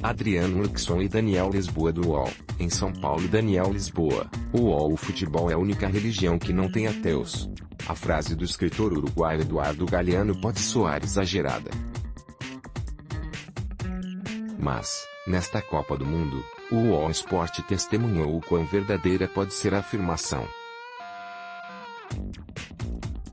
Adriano Huxon e Daniel Lisboa do UOL. Em São Paulo, Daniel Lisboa. O UOL: o futebol é a única religião que não tem ateus. A frase do escritor uruguaio Eduardo Galeano pode soar exagerada, mas, nesta Copa do Mundo, o UOL Esporte testemunhou o quão verdadeira pode ser a afirmação.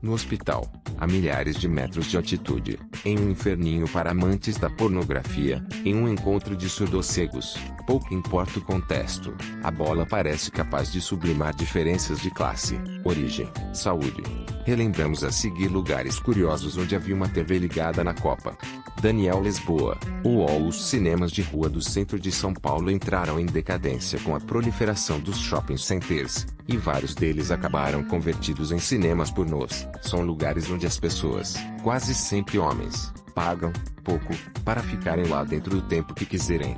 No hospital, a milhares de metros de altitude, em um inferninho para amantes da pornografia, em um encontro de surdocegos, pouco importa o contexto, a bola parece capaz de sublimar diferenças de classe, origem, saúde. Relembramos a seguir lugares curiosos onde havia uma TV ligada na Copa. Daniel Lisboa. O UOL: os cinemas de rua do centro de São Paulo entraram em decadência com a proliferação dos shopping centers, e vários deles acabaram convertidos em cinemas pornôs. São lugares onde as pessoas, quase sempre homens, pagam pouco para ficarem lá dentro do tempo que quiserem.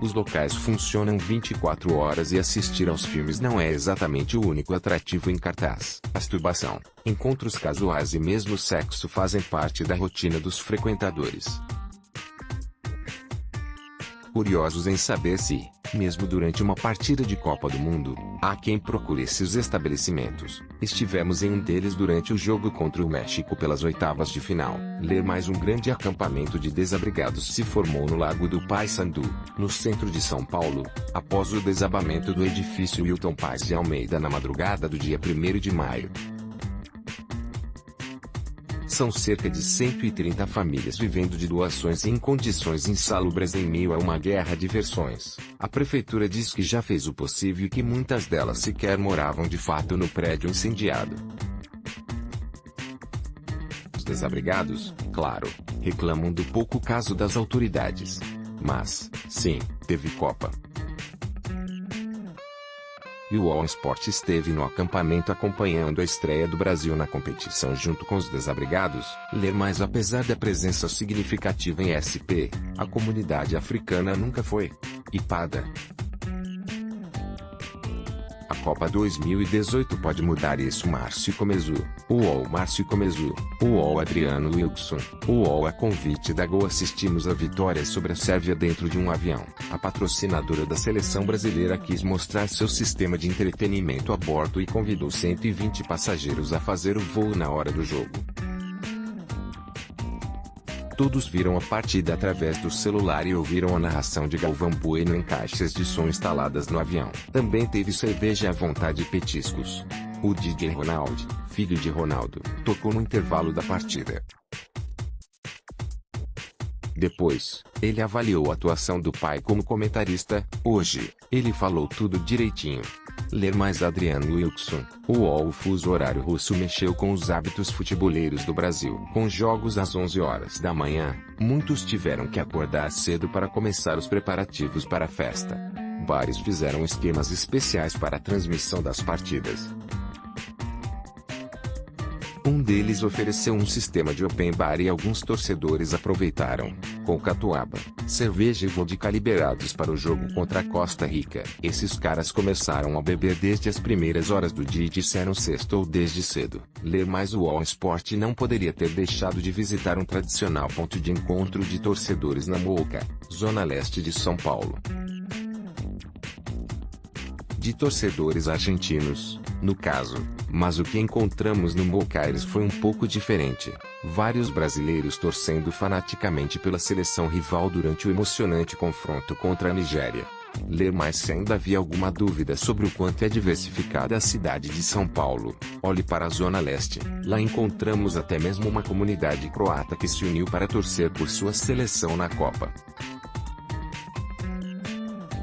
Os locais funcionam 24 horas e assistir aos filmes não é exatamente o único atrativo em cartaz. Masturbação, encontros casuais e mesmo sexo fazem parte da rotina dos frequentadores. Curiosos em saber se, mesmo durante uma partida de Copa do Mundo, há quem procure esses estabelecimentos. Estivemos em um deles durante o jogo contra o México pelas oitavas de final. Ler mais: um grande acampamento de desabrigados se formou no Lago do Paissandu, no centro de São Paulo, após o desabamento do edifício Wilton Paz de Almeida na madrugada do dia 1º de maio. São cerca de 130 famílias vivendo de doações em condições insalubres em meio a uma guerra de versões. A prefeitura diz que já fez o possível e que muitas delas sequer moravam de fato no prédio incendiado. Os desabrigados, claro, reclamam do pouco caso das autoridades. Mas, sim, teve Copa. E o UOL Esporte esteve no acampamento acompanhando a estreia do Brasil na competição junto com os desabrigados. Ler mais: apesar da presença significativa em SP, a comunidade africana nunca foi hipada. A Copa 2018 pode mudar isso. Márcio Comezu. O UOL: Márcio Comezu. O UOL: Adriano Huxon. O UOL: a convite da Gol assistimos a vitória sobre a Sérvia dentro de um avião. A patrocinadora da seleção brasileira quis mostrar seu sistema de entretenimento a bordo e convidou 120 passageiros a fazer o voo na hora do jogo. Todos viram a partida através do celular e ouviram a narração de Galvão Bueno em caixas de som instaladas no avião. Também teve cerveja à vontade e petiscos. O DJ Ronaldo, filho de Ronaldo, tocou no intervalo da partida. Depois, ele avaliou a atuação do pai como comentarista. Hoje, ele falou tudo direitinho. Ler mais: Adriano Huxon. O UOL: o fuso horário russo mexeu com os hábitos futeboleiros do Brasil. Com jogos às 11 horas da manhã, muitos tiveram que acordar cedo para começar os preparativos para a festa. Bares fizeram esquemas especiais para a transmissão das partidas. Um deles ofereceu um sistema de open bar e alguns torcedores aproveitaram, com catuaba, cerveja e vodka liberados para o jogo contra a Costa Rica. Esses caras começaram a beber desde as primeiras horas do dia e disseram sextou desde cedo. Ler mais: o UOL Esporte não poderia ter deixado de visitar um tradicional ponto de encontro de torcedores na Mooca, zona leste de São Paulo. De torcedores argentinos, no caso, mas o que encontramos no Mooca foi um pouco diferente. Vários brasileiros torcendo fanaticamente pela seleção rival durante o emocionante confronto contra a Nigéria. Ler mais: se ainda havia alguma dúvida sobre o quanto é diversificada a cidade de São Paulo, olhe para a Zona Leste. Lá encontramos até mesmo uma comunidade croata que se uniu para torcer por sua seleção na Copa.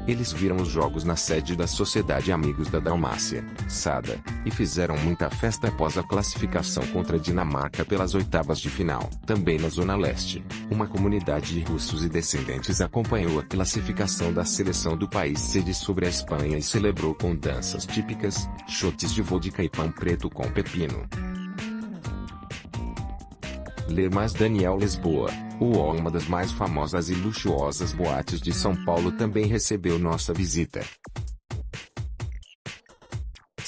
Eles viram os jogos na sede da Sociedade Amigos da Dalmácia, SADA, e fizeram muita festa após a classificação contra a Dinamarca pelas oitavas de final. Também na Zona Leste, uma comunidade de russos e descendentes acompanhou a classificação da seleção do país sede sobre a Espanha e celebrou com danças típicas, shots de vodka e pão preto com pepino. Ler mais: Daniel Lisboa. O UOL: uma das mais famosas e luxuosas boates de São Paulo também recebeu nossa visita.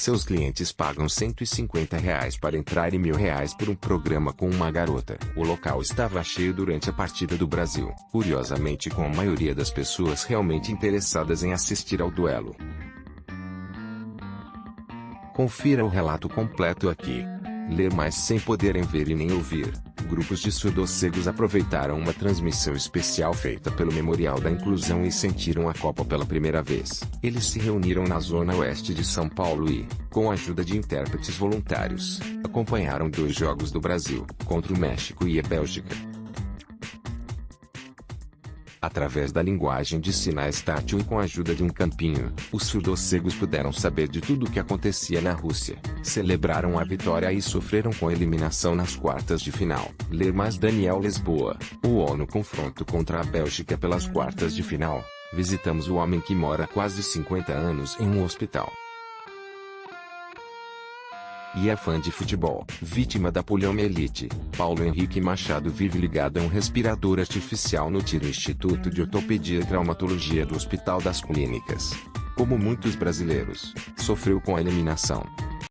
Seus clientes pagam R$ 150 para entrar e R$ 1.000 por um programa com uma garota. O local estava cheio durante a partida do Brasil, curiosamente com a maioria das pessoas realmente interessadas em assistir ao duelo. Confira o relato completo aqui. Ler mais sem poderem ver e nem ouvir. Grupos de surdocegos aproveitaram uma transmissão especial feita pelo Memorial da Inclusão e sentiram a Copa pela primeira vez. Eles se reuniram na zona oeste de São Paulo e, com a ajuda de intérpretes voluntários, acompanharam 2 jogos do Brasil, contra o México e a Bélgica. Através da linguagem de sinais tátil e com a ajuda de um campinho, os surdocegos puderam saber de tudo o que acontecia na Rússia, celebraram a vitória e sofreram com a eliminação nas quartas de final. Ler mais Daniel Lisboa, o ONU confronto contra a Bélgica pelas quartas de final. Visitamos o homem que mora há quase 50 anos em um hospital. E é fã de futebol. Vítima da poliomielite, Paulo Henrique Machado vive ligado a um respirador artificial no TIR Instituto de Ortopedia e Traumatologia do Hospital das Clínicas. Como muitos brasileiros, sofreu com a eliminação.